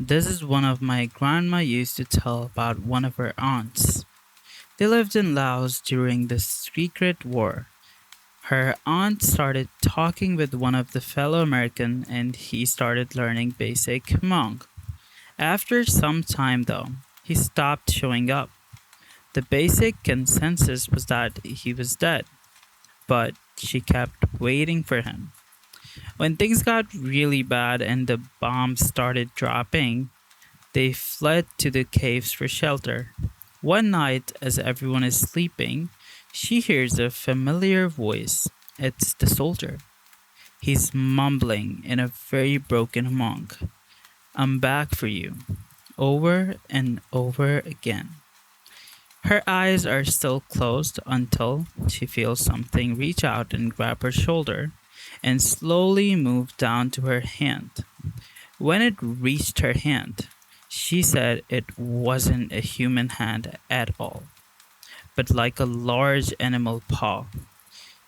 This is one of my grandma used to tell about one of her aunts. They lived in Laos during the Secret War. Her aunt started talking with one of the fellow American and he started learning basic Hmong. After some time though, he stopped showing up. The basic consensus was that he was dead, but she kept waiting for him. When things got really bad and the bombs started dropping, they fled to the caves for shelter. One night, as everyone is sleeping, she hears a familiar voice. It's the soldier. He's mumbling in a very broken Hmong. I'm back for you. Over and over again. Her eyes are still closed until she feels something reach out and grab her shoulder and slowly move down to her hand. When it reached her hand, she said it wasn't a human hand at all, but like a large animal paw.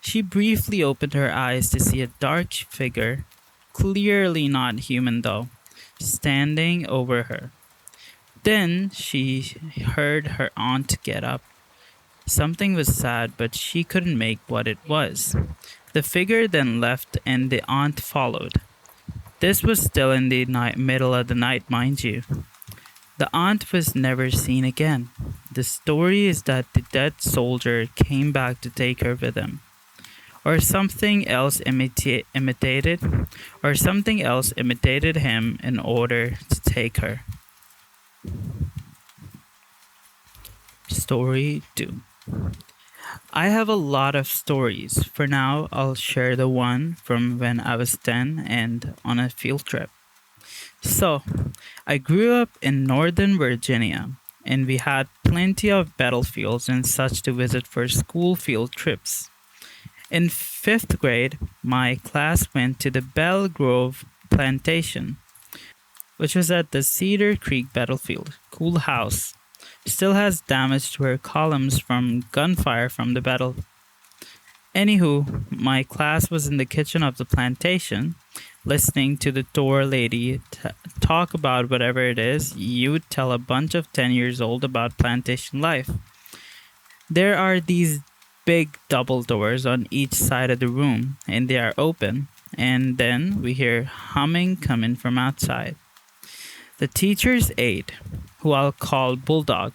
She briefly opened her eyes to see a dark figure, clearly not human though, standing over her. Then she heard her aunt get up. Something was sad, but she couldn't make what it was. The figure then left and the aunt followed. This was still in the middle of the night, mind you. The aunt was never seen again. The story is that the dead soldier came back to take her with him. Or something else imitated or something else imitated him in order to take her. Story 2. I have a lot of stories. For now, I'll share the one from when I was 10 and on a field trip. So, I grew up in Northern Virginia, and we had plenty of battlefields and such to visit for school field trips. In fifth grade, my class went to the Belle Grove Plantation, which was at the Cedar Creek battlefield. Cool house. Still has damage to her columns from gunfire from the battle. Anywho, my class was in the kitchen of the plantation, listening to the tour lady talk about whatever it is you would tell a bunch of 10 years old about plantation life. There are these big double doors on each side of the room, and they are open, and then we hear humming coming from outside. The teacher's aide, who I'll call Bulldog,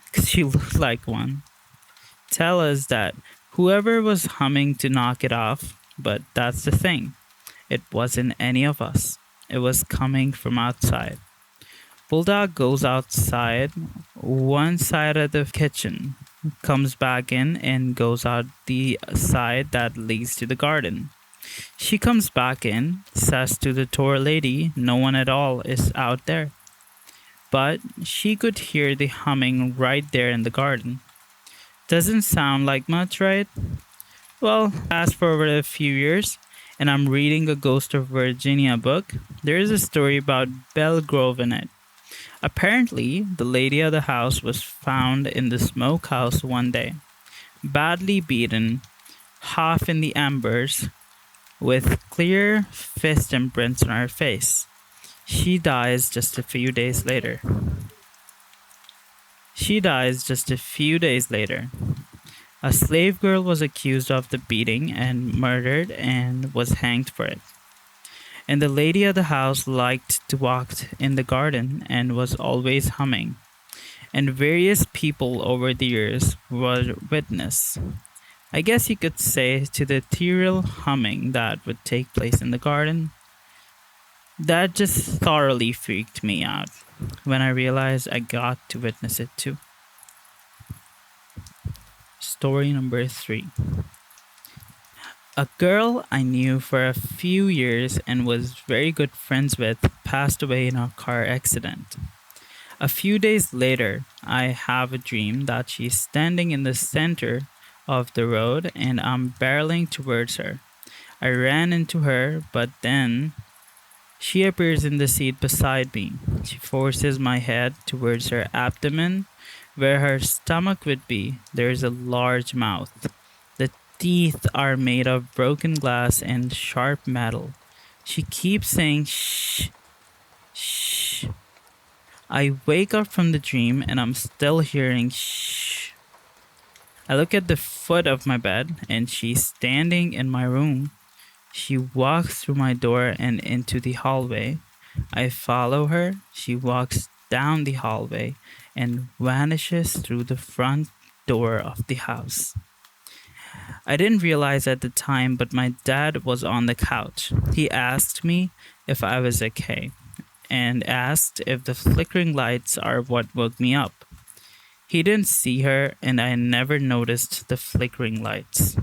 because she looked like one, tell us that whoever was humming to knock it off, but that's the thing. It wasn't any of us. It was coming from outside. Bulldog goes outside one side of the kitchen, comes back in and goes out the side that leads to the garden. She comes back in, says to the tour lady no one at all is out there. But she could hear the humming right there in the garden. Doesn't sound like much, right? Well, fast forward a few years, and I'm reading a Ghost of Virginia book. There is a story about Belle Grove in it. Apparently, the lady of the house was found in the smokehouse one day, badly beaten, half in the embers, with clear fist imprints on her face. She dies just a few days later. She dies just a few days later. A slave girl was accused of the beating and murdered and was hanged for it. And the lady of the house liked to walk in the garden and was always humming. And various people over the years were witness. I guess you could say to the ethereal humming that would take place in the garden. That just thoroughly freaked me out when I realized I got to witness it too. Story number 3. A girl I knew for a few years and was very good friends with passed away in a car accident. A few days later, I have a dream that she's standing in the center of the road and I'm barreling towards her. I ran into her, but then she appears in the seat beside me. She forces my head towards her abdomen. Where her stomach would be, there is a large mouth. The teeth are made of broken glass and sharp metal. She keeps saying shh, shh. I wake up from the dream and I'm still hearing shh. I look at the foot of my bed and she's standing in my room. She walks through my door and into the hallway. I follow her. She walks down the hallway and vanishes through the front door of the house. I didn't realize at the time, but my dad was on the couch. He asked me if I was okay and asked if the flickering lights are what woke me up. He didn't see her, and I never noticed the flickering lights.